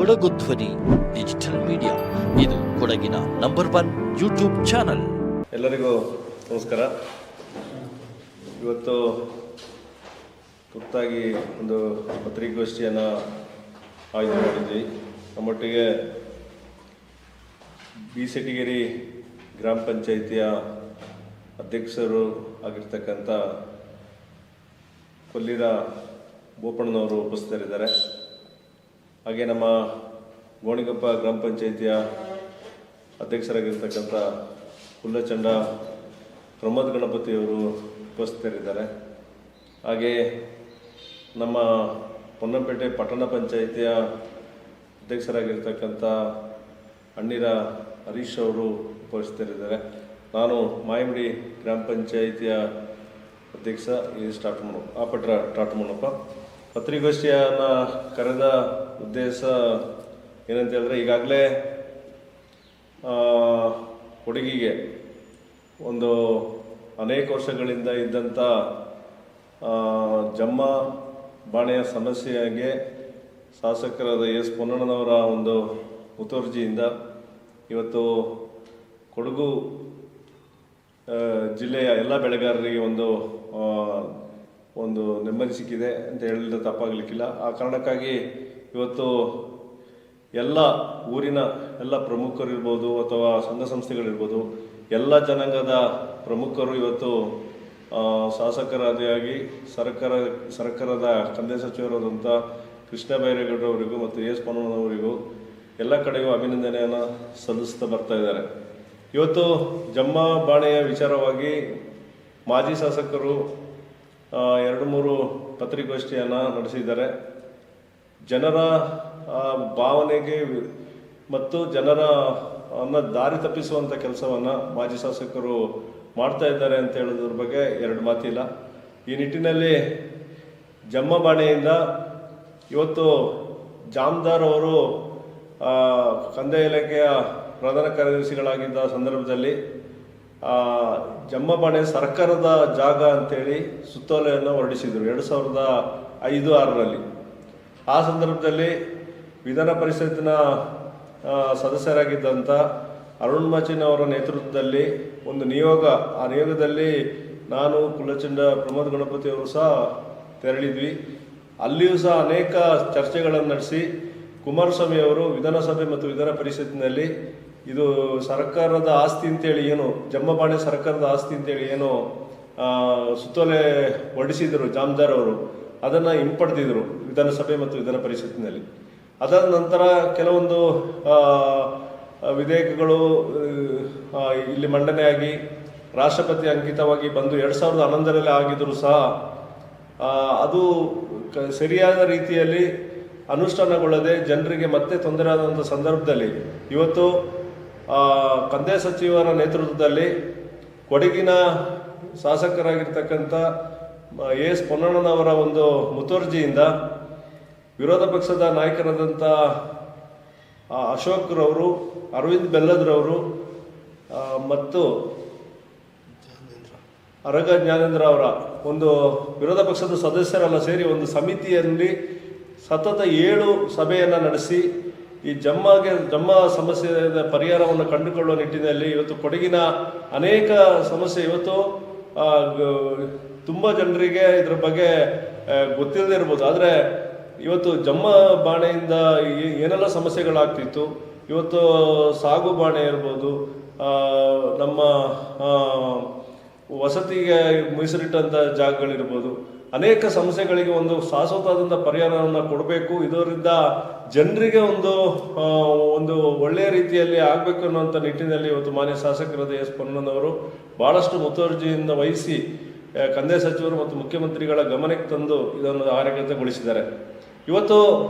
ಕೊಡಗು ಧ್ವನಿ digital media, ಇದು ಕೊಡಗಿನ ನಂಬರ್ 1 ಯೂಟ್ಯೂಬ್ ಚಾನಲ್. ಎಲ್ಲರಿಗೂ ನಮಸ್ಕಾರ. ಇವತ್ತು ತುರ್ತಾಗಿ ಒಂದು ಪತ್ರಿಕಾಗೋಷ್ಠಿಯನ್ನು ಆಯೋಜನೆ ಮಾಡಿದ್ವಿ. ನಮ್ಮೊಟ್ಟಿಗೆ ಬಿ ಸೆಟಿಗೇರಿ ಗ್ರಾಮ ಪಂಚಾಯಿತಿಯ ಅಧ್ಯಕ್ಷರು ಆಗಿರ್ತಕ್ಕಂಥ ಕೊಲ್ಲಿರ ಬೋಪಣ್ಣನವರು ಉಪಸ್ಥಿತರಿದ್ದಾರೆ. ಹಾಗೆ ನಮ್ಮ ಗೋಣಿಗೊಪ್ಪ ಗ್ರಾಮ ಪಂಚಾಯಿತಿಯ ಅಧ್ಯಕ್ಷರಾಗಿರ್ತಕ್ಕಂಥ ಕುಲ್ಲಚಂಡ ಪ್ರಮೋದ್ ಗಣಪತಿಯವರು ಉಪಸ್ಥಿತರಿದ್ದಾರೆ. ಹಾಗೆ ನಮ್ಮ ಪೊನ್ನಂಪೇಟೆ ಪಟ್ಟಣ ಪಂಚಾಯಿತಿಯ ಅಧ್ಯಕ್ಷರಾಗಿರ್ತಕ್ಕಂಥ ಅಣ್ಣಿರ ಹರೀಶ್ ಅವರು ಉಪಸ್ಥಿತರಿದ್ದಾರೆ. ನಾನು ಮಾಯಮಡಿ ಗ್ರಾಮ ಪಂಚಾಯಿತಿಯ ಅಧ್ಯಕ್ಷ ಟಾಟಮಣ್ಣಪ್ಪ. ಪತ್ರಿಕಾಗೋಷ್ಠಿಯನ್ನು ಕರೆದ ಉದ್ದೇಶ ಏನಂತ ಹೇಳಿದ್ರೆ, ಈಗಾಗಲೇ ಕೊಡಗಿಗೆ ಒಂದು ಅನೇಕ ವರ್ಷಗಳಿಂದ ಇದ್ದಂಥ ಜಮ್ಮ ಬಾಣೆಯ ಸಮಸ್ಯೆಗೆ ಶಾಸಕರಾದ ಎಸ್ ಪೊನ್ನಣ್ಣನವರ ಒಂದು ಮುತುವರ್ಜಿಯಿಂದ ಇವತ್ತು ಕೊಡಗು ಜಿಲ್ಲೆಯ ಎಲ್ಲ ಬೆಳೆಗಾರರಿಗೆ ಒಂದು ನೆಮ್ಮದಿ ಸಿಕ್ಕಿದೆ ಅಂತ ಹೇಳಿದ್ರೆ ತಪ್ಪಾಗಲಿಕ್ಕಿಲ್ಲ. ಆ ಕಾರಣಕ್ಕಾಗಿ ಇವತ್ತು ಎಲ್ಲ ಊರಿನ ಎಲ್ಲ ಪ್ರಮುಖರಿರ್ಬೋದು ಅಥವಾ ಸಂಘ ಸಂಸ್ಥೆಗಳಿರ್ಬೋದು, ಎಲ್ಲ ಜನಾಂಗದ ಪ್ರಮುಖರು ಇವತ್ತು ಶಾಸಕರಾದಿಯಾಗಿ ಸರ್ಕಾರದ ಕಂದಾಯ ಸಚಿವರಾದಂಥ ಕೃಷ್ಣ ಬೈರೇಗೌಡರವರಿಗೂ ಮತ್ತು ಎಸ್ ಪೊನ್ನಣ್ಣನವರಿಗೂ ಎಲ್ಲ ಕಡೆಗೂ ಅಭಿನಂದನೆಯನ್ನು ಸಲ್ಲಿಸ್ತಾ ಬರ್ತಾ ಇದ್ದಾರೆ. ಇವತ್ತು ಜಮ್ಮ ಬಾಣೆಯ ವಿಚಾರವಾಗಿ ಮಾಜಿ ಶಾಸಕರು 2-3 ಪತ್ರಿಕಾಗೋಷ್ಠಿಯನ್ನು ನಡೆಸಿದ್ದಾರೆ. ಜನರ ಭಾವನೆಗೆ ಮತ್ತು ಜನರನ್ನು ದಾರಿ ತಪ್ಪಿಸುವಂಥ ಕೆಲಸವನ್ನು ಮಾಜಿ ಶಾಸಕರು ಮಾಡ್ತಾ ಇದ್ದಾರೆ ಅಂತ ಹೇಳೋದ್ರ ಬಗ್ಗೆ ಎರಡು ಮಾತಿಲ್ಲ. ಈ ನಿಟ್ಟಿನಲ್ಲಿ ಜಮ್ಮ ಬಾಣೆಯಿಂದ ಇವತ್ತು ಜಾಮದಾರ್ ಅವರು ಕಂದಾಯ ಇಲಾಖೆಯ ಪ್ರಧಾನ ಕಾರ್ಯದರ್ಶಿಗಳಾಗಿದ್ದ ಸಂದರ್ಭದಲ್ಲಿ ಜಮ್ಮ ಬಾಣೆ ಸರ್ಕಾರದ ಜಾಗ ಅಂತೇಳಿ ಸುತ್ತೋಲೆಯನ್ನು ಹೊರಡಿಸಿದರು 2005-6ರಲ್ಲಿ. ಆ ಸಂದರ್ಭದಲ್ಲಿ ವಿಧಾನ ಪರಿಷತ್ತಿನ ಸದಸ್ಯರಾಗಿದ್ದಂಥ ಅರುಣ್ ಮಾಚಿನ್ ಅವರ ನೇತೃತ್ವದಲ್ಲಿ ಒಂದು ನಿಯೋಗ, ಆ ನಿಯೋಗದಲ್ಲಿ ನಾನು ಕುಲ್ಲಚಂಡ ಪ್ರಮೋದ್ ಗಣಪತಿಯವರು ಸಹ ತೆರಳಿದ್ವಿ. ಅಲ್ಲಿಯೂ ಸಹ ಅನೇಕ ಚರ್ಚೆಗಳನ್ನು ನಡೆಸಿ ಕುಮಾರಸ್ವಾಮಿ ಅವರು ವಿಧಾನಸಭೆ ಮತ್ತು ವಿಧಾನ ಪರಿಷತ್ತಿನಲ್ಲಿ ಇದು ಸರ್ಕಾರದ ಆಸ್ತಿ ಅಂತೇಳಿ ಏನು ಜಮ್ಮ ಬಾಣೆ ಸರ್ಕಾರದ ಆಸ್ತಿ ಅಂತೇಳಿ ಏನು ಸುತ್ತೋಲೆ ಹೊರಡಿಸಿದರು ಜಾಮದಾರ್ ಅವರು, ಅದನ್ನು ಹಿಂಪಡೆದಿದ್ರು ವಿಧಾನಸಭೆ ಮತ್ತು ವಿಧಾನ ಪರಿಷತ್ತಿನಲ್ಲಿ. ಅದಾದ ನಂತರ ಕೆಲವೊಂದು ವಿಧೇಯಕಗಳು ಇಲ್ಲಿ ಮಂಡನೆಯಾಗಿ ರಾಷ್ಟ್ರಪತಿ ಅಂಕಿತವಾಗಿ ಬಂದು 2011ರಲ್ಲಿ ಆಗಿದ್ದರೂ ಸಹ ಅದು ಸರಿಯಾದ ರೀತಿಯಲ್ಲಿ ಅನುಷ್ಠಾನಗೊಳ್ಳದೆ ಜನರಿಗೆ ಮತ್ತೆ ತೊಂದರೆ ಆದಂಥ ಸಂದರ್ಭದಲ್ಲಿ ಇವತ್ತು ಕಂದಾಯ ಸಚಿವರ ನೇತೃತ್ವದಲ್ಲಿ ಕೊಡಗಿನ ಶಾಸಕರಾಗಿರ್ತಕ್ಕಂಥ ಎಸ್ ಪೊನ್ನಣ್ಣನವರ ಒಂದು ಮುತುವರ್ಜಿಯಿಂದ ವಿರೋಧ ಪಕ್ಷದ ನಾಯಕರಾದಂಥ ಅಶೋಕ್ ರವರು, ಅರವಿಂದ್ ಬೆಲ್ಲದ್ರವರು ಮತ್ತು ಅರಗ ಜ್ಞಾನೇಂದ್ರ ಅವರ ಒಂದು ವಿರೋಧ ಪಕ್ಷದ ಸದಸ್ಯರೆಲ್ಲ ಸೇರಿ ಒಂದು ಸಮಿತಿಯಲ್ಲಿ ಸತತ 7 ಸಭೆಯನ್ನು ನಡೆಸಿ ಈ ಜಮ್ಮ ಸಮಸ್ಯೆಯ ಪರಿಹಾರವನ್ನು ಕಂಡುಕೊಳ್ಳುವ ನಿಟ್ಟಿನಲ್ಲಿ ಇವತ್ತು ಕೊಡಗಿನ ಅನೇಕ ಸಮಸ್ಯೆ ಇವತ್ತು ತುಂಬ ಜನರಿಗೆ ಇದ್ರ ಬಗ್ಗೆ ಗೊತ್ತಿಲ್ಲದೆ ಇರ್ಬೋದು. ಆದರೆ ಇವತ್ತು ಜಮ್ಮ ಬಾಣೆಯಿಂದ ಏನೆಲ್ಲ ಸಮಸ್ಯೆಗಳಾಗ್ತಿತ್ತು, ಇವತ್ತು ಸಾಗು ಬಾಣೆ ಇರ್ಬೋದು, ನಮ್ಮ ವಸತಿಗೆ ಮೀಸಲಿಟ್ಟಂಥ ಜಾಗಗಳಿರ್ಬೋದು, ಅನೇಕ ಸಮಸ್ಯೆಗಳಿಗೆ ಒಂದು ಶಾಶ್ವತವಾದಂಥ ಪರಿಹಾರವನ್ನು ಕೊಡಬೇಕು. ಇದರಿಂದ ಜನರಿಗೆ ಒಂದು ಒಳ್ಳೆಯ ರೀತಿಯಲ್ಲಿ ಆಗಬೇಕು ಅನ್ನುವಂಥ ನಿಟ್ಟಿನಲ್ಲಿ ಇವತ್ತು ಮಾನ್ಯ ಶಾಸಕರಾದ ಎಸ್ ಪೊನ್ನಣ್ಣನವರು ಭಾಳಷ್ಟು ಮುತುವರ್ಜಿಯಿಂದ ವಹಿಸಿ ಕಂದಾಯ ಸಚಿವರು ಮತ್ತು ಮುಖ್ಯಮಂತ್ರಿಗಳ ಗಮನಕ್ಕೆ ತಂದು ಇದನ್ನು ಕಾರ್ಯಗತಗೊಳಿಸಿದ್ದಾರೆ. ಇವತ್ತು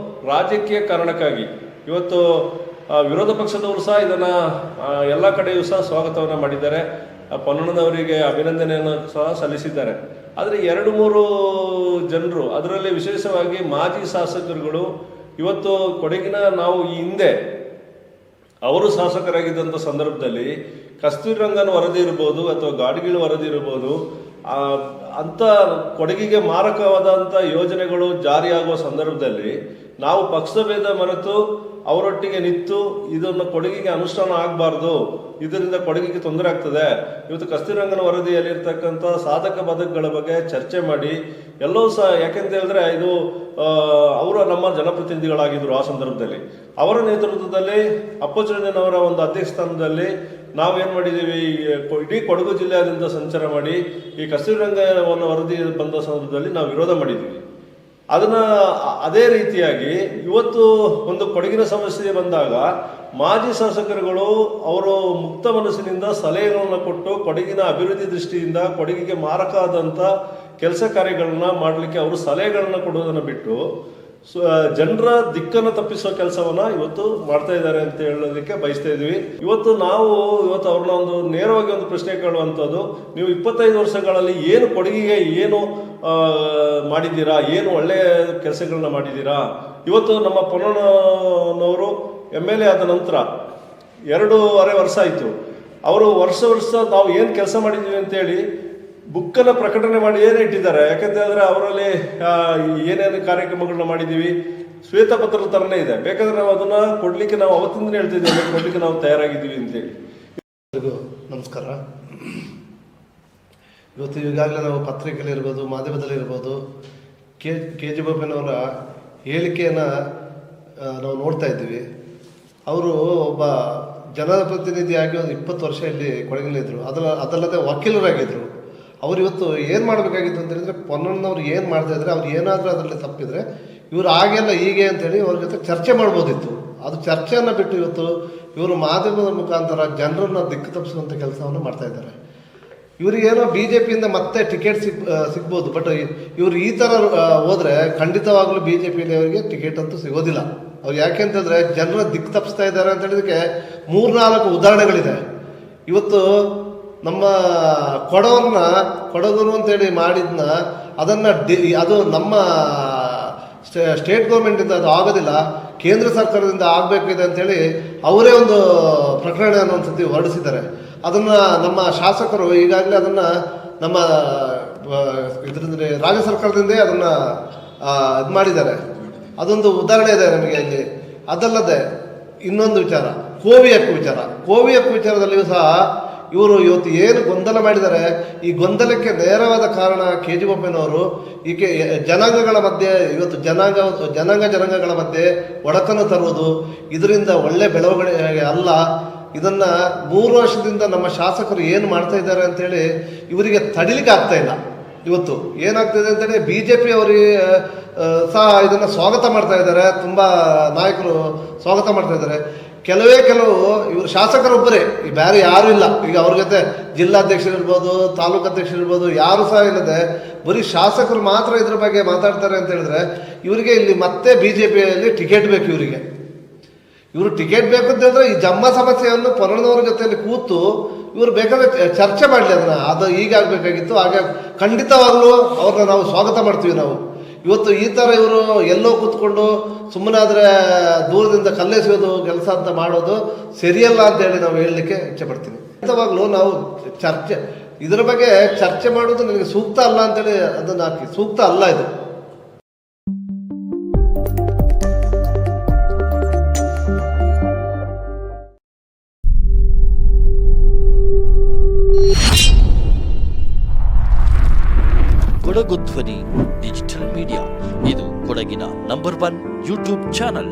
ರಾಜಕೀಯ ಕಾರಣಕ್ಕಾಗಿ ಇವತ್ತು ವಿರೋಧ ಪಕ್ಷದವರು ಸಹ ಇದನ್ನು ಎಲ್ಲ ಕಡೆಯೂ ಸಹ ಸ್ವಾಗತವನ್ನು ಮಾಡಿದ್ದಾರೆ. ಪೊನ್ನಣ್ಣನವರಿಗೆ ಅಭಿನಂದನೆಯನ್ನು ಸಹ ಸಲ್ಲಿಸಿದ್ದಾರೆ. ಆದರೆ 2-3 ಜನರು, ಅದರಲ್ಲಿ ವಿಶೇಷವಾಗಿ ಮಾಜಿ ಶಾಸಕರುಗಳು ಇವತ್ತು ಕೊಡಗಿನ ನಾವು ಈ ಹಿಂದೆ ಅವರು ಶಾಸಕರಾಗಿದ್ದಂಥ ಸಂದರ್ಭದಲ್ಲಿ ಕಸ್ತೂರಿ ರಂಗನ್ ವರದಿ ಇರ್ಬೋದು ಅಥವಾ ಗಾಡ್ಗೀಳ್ ವರದಿ ಇರ್ಬೋದು, ಅಂಥ ಕೊಡಗಿಗೆ ಮಾರಕವಾದಂಥ ಯೋಜನೆಗಳು ಜಾರಿಯಾಗುವ ಸಂದರ್ಭದಲ್ಲಿ ನಾವು ಪಕ್ಷದ ಭೇದ ಮರೆತು ಅವರೊಟ್ಟಿಗೆ ನಿಂತು ಇದನ್ನು ಕೊಡಗಿಗೆ ಅನುಷ್ಠಾನ ಆಗಬಾರ್ದು, ಇದರಿಂದ ಕೊಡಗಿಗೆ ತೊಂದರೆ ಆಗ್ತದೆ. ಇವತ್ತು ಕಸ್ತೂರಿರಂಗನ ವರದಿಯಲ್ಲಿರ್ತಕ್ಕಂಥ ಸಾಧಕ ಬಾಧಕಗಳ ಬಗ್ಗೆ ಚರ್ಚೆ ಮಾಡಿ ಎಲ್ಲವೂ ಸಹ, ಯಾಕೆಂತ ಹೇಳಿದ್ರೆ ಇದು ಅವರು ನಮ್ಮ ಜನಪ್ರತಿನಿಧಿಗಳಾಗಿದ್ದರು ಆ ಸಂದರ್ಭದಲ್ಲಿ. ಅವರ ನೇತೃತ್ವದಲ್ಲಿ ಅಪ್ಪಚ್ಚುರಂಜನವರ ಒಂದು ಅಧ್ಯಕ್ಷಸ್ಥಾನದಲ್ಲಿ ನಾವೇನು ಮಾಡಿದ್ದೀವಿ, ಇಡೀ ಕೊಡಗು ಜಿಲ್ಲೆಯಾದ್ಯಂತ ಸಂಚಾರ ಮಾಡಿ ಈ ಕಸ್ತೂರಿರಂಗನ ವರದಿ ಬಂದ ಸಂದರ್ಭದಲ್ಲಿ ನಾವು ವಿರೋಧ ಮಾಡಿದ್ದೀವಿ. ಅದೇ ರೀತಿಯಾಗಿ ಇವತ್ತು ಒಂದು ಕೊಡಗಿನ ಸಮಸ್ಯೆ ಬಂದಾಗ ಮಾಜಿ ಶಾಸಕರುಗಳು ಅವರು ಮುಕ್ತ ಮನಸ್ಸಿನಿಂದ ಸಲಹೆಗಳನ್ನು ಕೊಟ್ಟು ಕೊಡಗಿನ ಅಭಿವೃದ್ಧಿ ದೃಷ್ಟಿಯಿಂದ ಕೊಡಗಿಗೆ ಮಾರಕ ಆದಂಥ ಕೆಲಸ ಕಾರ್ಯಗಳನ್ನ ಮಾಡಲಿಕ್ಕೆ ಅವರು ಸಲಹೆಗಳನ್ನು ಕೊಡುವುದನ್ನು ಬಿಟ್ಟು ಜನರ ದಿಕ್ಕನ್ನು ತಪ್ಪಿಸುವ ಕೆಲಸವನ್ನ ಇವತ್ತು ಮಾಡ್ತಾ ಇದ್ದಾರೆ ಅಂತ ಹೇಳೋದಕ್ಕೆ ಬಯಸ್ತಾ ಇದ್ವಿ. ಇವತ್ತು ಅವ್ರನ್ನ ಒಂದು ನೇರವಾಗಿ ಒಂದು ಪ್ರಶ್ನೆ ಕೇಳುವಂಥದ್ದು, ನೀವು 25 ವರ್ಷಗಳಲ್ಲಿ ಏನು ಕೊಡಗಿಗೆ ಏನು ಮಾಡಿದ್ದೀರಾ, ಏನು ಒಳ್ಳೆಯ ಕೆಲಸಗಳನ್ನ ಮಾಡಿದ್ದೀರಾ? ಇವತ್ತು ನಮ್ಮ ಪೊನ್ನಣ್ಣನವರು MLA ಆದ ನಂತರ 2.5 ವರ್ಷ ಆಯಿತು. ಅವರು ವರ್ಷ ನಾವು ಏನು ಕೆಲಸ ಮಾಡಿದ್ದೀವಿ ಅಂತೇಳಿ ಬುಕ್ಕನ್ನು ಪ್ರಕಟಣೆ ಮಾಡಿ ಏನೇ ಇಟ್ಟಿದ್ದಾರೆ. ಯಾಕಂತ ಹೇಳಿದ್ರೆ ಅವರಲ್ಲಿ ಏನೇನು ಕಾರ್ಯಕ್ರಮಗಳನ್ನ ಮಾಡಿದ್ದೀವಿ ಶ್ವೇತಪತ್ರದ ಥರನೇ ಇದೆ. ಬೇಕಾದ್ರೆ ನಾವು ಅದನ್ನು ಕೊಡಲಿಕ್ಕೆ ನಾವು ಅವತ್ತಿಂದನೇ ಹೇಳ್ತಿದ್ದೇವೆ, ಕೊಡಲಿಕ್ಕೆ ನಾವು ತಯಾರಾಗಿದ್ದೀವಿ ಅಂತೇಳಿ. ನಮಸ್ಕಾರ. ಇವತ್ತು ಈಗಾಗಲೇ ನಾವು ಪತ್ರಿಕೆಯಲ್ಲಿರ್ಬೋದು, ಮಾಧ್ಯಮದಲ್ಲಿರ್ಬೋದು ಕೆ ಜಿ ಬೋಪಯ್ಯನವರ ಹೇಳಿಕೆಯನ್ನು ನಾವು ನೋಡ್ತಾ ಇದ್ದೀವಿ. ಅವರು ಒಬ್ಬ ಜನಪ್ರತಿನಿಧಿಯಾಗಿ ಒಂದು 20 ವರ್ಷ ಇಲ್ಲಿ ಕೊಡಗಿನಲ್ಲಿದ್ದರು. ಅದಲ್ಲದೆ ವಕೀಲರಾಗಿದ್ದರು. ಅವ್ರು ಇವತ್ತು ಏನು ಮಾಡಬೇಕಾಗಿತ್ತು ಅಂತ ಹೇಳಿದ್ರೆ, ಪೊನ್ನಣ್ಣನವ್ರು ಏನು ಮಾಡ್ತಾ ಇದ್ದಾರೆ, ಅವ್ರು ಏನಾದರೂ ಅದರಲ್ಲಿ ತಪ್ಪಿದರೆ ಇವರು ಹಾಗೆಲ್ಲ ಹೀಗೆ ಅಂತೇಳಿ ಅವ್ರ ಜೊತೆ ಚರ್ಚೆ ಮಾಡ್ಬೋದಿತ್ತು. ಅದು ಚರ್ಚೆಯನ್ನು ಬಿಟ್ಟು ಇವತ್ತು ಇವರು ಮಾಧ್ಯಮದ ಮುಖಾಂತರ ಜನರನ್ನು ದಿಕ್ಕು ತಪ್ಪಿಸುವಂಥ ಕೆಲಸವನ್ನು ಮಾಡ್ತಾ ಇದ್ದಾರೆ. ಇವರಿಗೇನೋ BJPಯಿಂದ ಮತ್ತೆ ಟಿಕೆಟ್ ಸಿಗ್ಬೋದು, ಬಟ್ ಇವರು ಈ ಥರ ಹೋದರೆ ಖಂಡಿತವಾಗ್ಲೂ BJPಯಲ್ಲಿ ಅವರಿಗೆ ಟಿಕೆಟ್ ಅಂತೂ ಸಿಗೋದಿಲ್ಲ. ಅವ್ರು ಯಾಕೆಂತಂದರೆ ಜನರ ದಿಕ್ಕು ತಪ್ಪಿಸ್ತಾ ಇದ್ದಾರೆ ಅಂತ ಹೇಳಿದಕ್ಕೆ 3-4 ಉದಾಹರಣೆಗಳಿದೆ. ಇವತ್ತು ನಮ್ಮ ಕೊಡಗೂರು ಅಂತೇಳಿ ಮಾಡಿದ್ನ ಅದನ್ನು ಅದು ನಮ್ಮ ಸ್ಟೇಟ್ ಗೌರ್ಮೆಂಟಿಂದ ಅದು ಆಗೋದಿಲ್ಲ, ಕೇಂದ್ರ ಸರ್ಕಾರದಿಂದ ಆಗಬೇಕಿದೆ ಅಂತೇಳಿ ಅವರೇ ಒಂದು ಪ್ರಕರಣವನ್ನು ಒಂದು ಸತಿ ಹೊರಡಿಸಿದ್ದಾರೆ. ಅದನ್ನು ನಮ್ಮ ಶಾಸಕರು ಈಗಾಗಲೇ ಅದನ್ನು ನಮ್ಮ ಇದರಿಂದ ರಾಜ್ಯ ಸರ್ಕಾರದಿಂದ ಅದನ್ನು ಇದು ಮಾಡಿದ್ದಾರೆ. ಅದೊಂದು ಉದಾಹರಣೆ ಇದೆ ನಮಗೆ ಇಲ್ಲಿ. ಅದಲ್ಲದೆ ಇನ್ನೊಂದು ವಿಚಾರ, ಕೋವಿ ಹಕ್ಕು ವಿಚಾರದಲ್ಲಿಯೂ ಸಹ ಇವರು ಇವತ್ತು ಏನು ಗೊಂದಲ ಮಾಡಿದ್ದಾರೆ, ಈ ಗೊಂದಲಕ್ಕೆ ನೇರವಾದ ಕಾರಣ ಕೆ ಜಿ ಬೋಪಯ್ಯನವರು ಈಕೆ ಜನಾಂಗಗಳ ಮಧ್ಯೆ ಇವತ್ತು ಜನಾಂಗಗಳ ಮಧ್ಯೆ ಒಡಕನ್ನು ತರುವುದು ಇದರಿಂದ ಒಳ್ಳೆ ಬೆಳವಣಿಗೆ ಅಲ್ಲ. ಇದನ್ನು 3 ವರ್ಷದಿಂದ ನಮ್ಮ ಶಾಸಕರು ಏನು ಮಾಡ್ತಾ ಇದ್ದಾರೆ ಅಂತೇಳಿ ಇವರಿಗೆ ತಡಿಲಿಕ್ಕೆ ಆಗ್ತಾ ಇಲ್ಲ. ಇವತ್ತು ಏನಾಗ್ತಿದೆ ಅಂತೇಳಿ BJP ಅವರಿಗೆ ಸಹ ಇದನ್ನು ಸ್ವಾಗತ ಮಾಡ್ತಾ ಇದ್ದಾರೆ, ತುಂಬ ನಾಯಕರು ಸ್ವಾಗತ ಮಾಡ್ತಾ ಇದ್ದಾರೆ. ಕೆಲವು ಇವರು ಶಾಸಕರೊಬ್ಬರೇ, ಈ ಬೇರೆ ಯಾರೂ ಇಲ್ಲ. ಈಗ ಅವ್ರ ಜೊತೆ ಜಿಲ್ಲಾಧ್ಯಕ್ಷರಿರ್ಬೋದು, ತಾಲೂಕು ಅಧ್ಯಕ್ಷರಿರ್ಬೋದು, ಯಾರು ಸಹ ಇಲ್ಲದೆ ಬರೀ ಶಾಸಕರು ಮಾತ್ರ ಇದ್ರ ಬಗ್ಗೆ ಮಾತಾಡ್ತಾರೆ ಅಂತ ಹೇಳಿದ್ರೆ ಇವರಿಗೆ ಇಲ್ಲಿ ಮತ್ತೆ BJPಯಲ್ಲಿ ಟಿಕೆಟ್ ಬೇಕು. ಇವರು ಟಿಕೆಟ್ ಬೇಕು ಅಂತ ಹೇಳಿದ್ರೆ ಈ ಜಮ್ಮ ಸಮಸ್ಯೆಯನ್ನು ಪೊನ್ನಣ್ಣನವರ ಜೊತೆಯಲ್ಲಿ ಕೂತು ಇವರು ಬೇಕಾದ್ರೆ ಚರ್ಚೆ ಮಾಡಲಿ. ಅದು ಹೀಗಾಗಬೇಕಾಗಿತ್ತು, ಹಾಗೆ ಖಂಡಿತವಾಗ್ಲೂ ಅವ್ರನ್ನ ನಾವು ಸ್ವಾಗತ ಮಾಡ್ತೀವಿ. ಇವತ್ತು ಈ ಥರ ಇವರು ಎಲ್ಲೋ ಕೂತ್ಕೊಂಡು ಸುಮ್ಮನಾದರೆ ದೂರದಿಂದ ಕಲ್ಲೆಸೆಯೋದು ಕೆಲಸ ಅಂತ ಮಾಡೋದು ಸರಿಯಲ್ಲ ಅಂತೇಳಿ ನಾವು ಹೇಳಲಿಕ್ಕೆ ಇಚ್ಛೆಪಡ್ತೀವಿ. ಖಂಡಿತವಾಗ್ಲೂ ನಾವು ಇದರ ಬಗ್ಗೆ ಚರ್ಚೆ ಮಾಡೋದು ನನಗೆ ಸೂಕ್ತ ಅಲ್ಲ ಅಂತೇಳಿ ಅದನ್ನು ಹಾಕಿ, ಸೂಕ್ತ ಅಲ್ಲ ಇದು. ಕೊಡಗು ಧ್ವನಿ ಡಿಜಿಟಲ್ ಮೀಡಿಯಾ, ಇದು ಕೊಡಗಿನ ನಂಬರ್ 1 ಯೂಟ್ಯೂಬ್ ಚಾನಲ್.